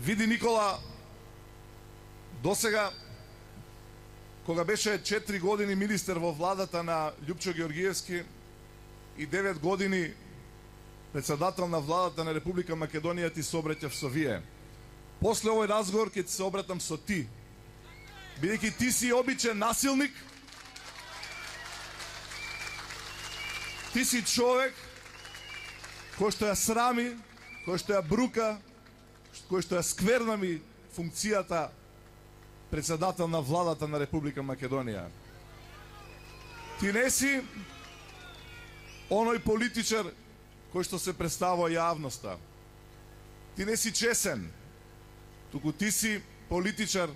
Види, Никола, досега, кога беше 4 години министер во владата на Љупчо Георгиевски и 9 години председател на владата на Република Македонија, ти се обраќав со вие. После овој разговор ќе ти се обратам со ти. Бидејќи ти си обичен насилник, ти си човек кој што ја срами, кој што ја брука, кој што ја сквернами функцијата председател на владата на Република Македонија. Ти не си оној политичар кој што се представува јавноста. Ти не си чесен, туку ти си политичар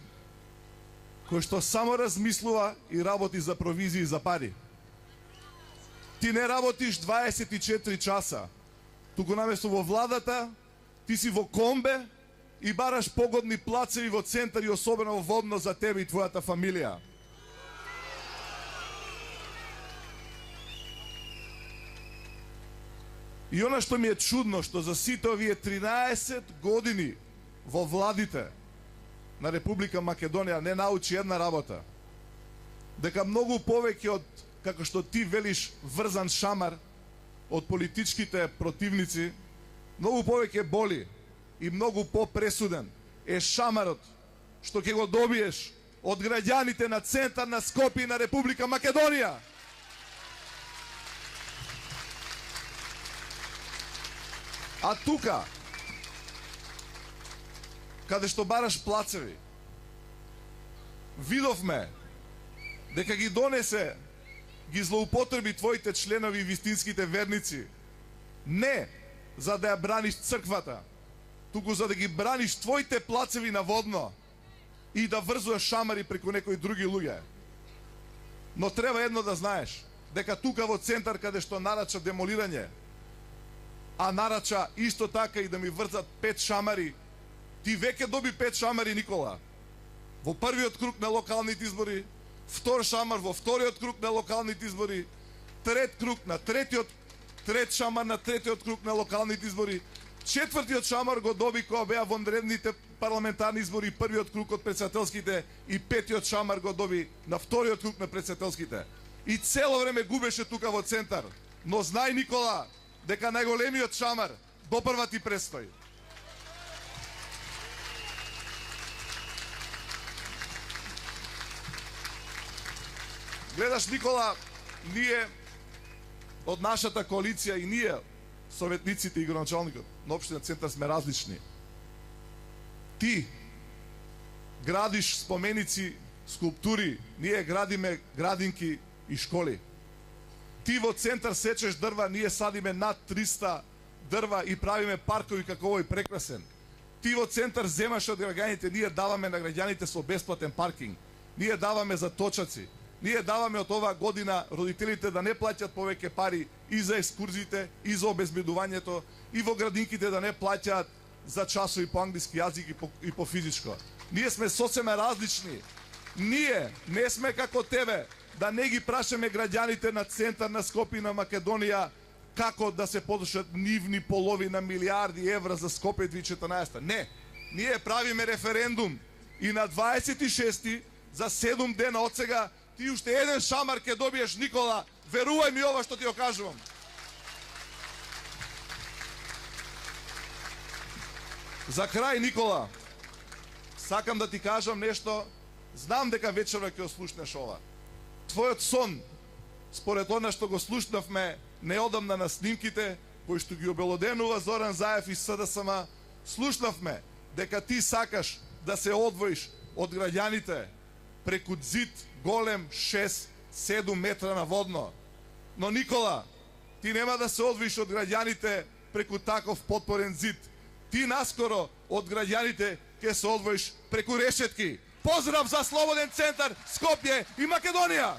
кој што само размислува и работи за провизии и за пари. Ти не работиш 24 часа, туку наместо во владата, ти си во комбе и бараш погодни плацеви во центар и особено водно за тебе и твојата фамилија. И она што ми е чудно, што за сите овие 13 години во владите на Република Македонија не научи една работа. Дека многу повеќе од, како што ти велиш, врзан шамар од политичките противници, многу повеќе боли и многу попресуден е шамарот што ќе го добиеш од граѓаните на центар на Скопје и на Република Македонија. А тука, каде што бараш плацеви, видовме дека ги донесе, ги злоупотреби твоите членови и вистинските верници, не за да ја браниш црквата, туку за да ги браниш твоите плацеви на водно и да врзуваш шамари преку некои други луѓе. Но треба едно да знаеш, дека тука во центар каде што нарача демолирање, а нарача исто така и да ми врзат 5 шамари, ти веќе доби 5 шамари, Никола. Во првиот круг на локалните избори, втор шамар во вториот круг на локалните избори, трет шамар на третиот круг на локалните избори, четвртиот шамар го доби кога беа вонредните парламентарни избори, првиот круг од претседателските, и петиот шамар го доби на вториот круг на претседателските. И цело време губеше тука во центар. Но знај, Никола, дека најголемиот шамар допрва ти престои. Гледаш, Никола, ние од нашата коалиција и ние, советниците и градоначалникот на општина Центар, сме различни. Ти градиш споменици, скулптури, ние градиме градинки и школи. Ти во Центар сечеш дрва, ние садиме над 300 дрва и правиме паркови како овој прекрасен. Ти во Центар земаш од граѓаните, ние даваме на граѓаните со бесплатен паркинг. Ние даваме за точаци. Ние даваме од оваа година родителите да не плаќат повеќе пари и за екскурзиите, и за обезбедувањето, и во градинките да не плаќаат за часови по англиски јазик и по физичко. Ние сме сосема различни. Ние не сме како тебе, да не ги прашаме граѓаните на Центар на Скопје и на Македонија како да се потрошат нивни половина милиарди евра за Скопје 2014. Не, ние правиме референдум и на 26 за 7 дена од сега ти уште еден шамар ќе добиеш, Никола. Верувај ми ова што ти го кажувам. За крај, Никола, сакам да ти кажам нешто. Знам дека вечерва ќе ослушнеш ова. Твојот сон, според она што го слушнавме неодамна на снимките, кои што ги обелоденува Зоран Заев и СДСМ, слушнавме дека ти сакаш да се одвоиш од граѓаните преку зид голем 6-7 метра на водно. Но, Никола, ти нема да се одвоиш од граѓаните преку таков потпорен зид. Ти наскоро од граѓаните ќе се одвоиш преку решетки. Поздрав за Слободен Центар, Скопје и Македонија!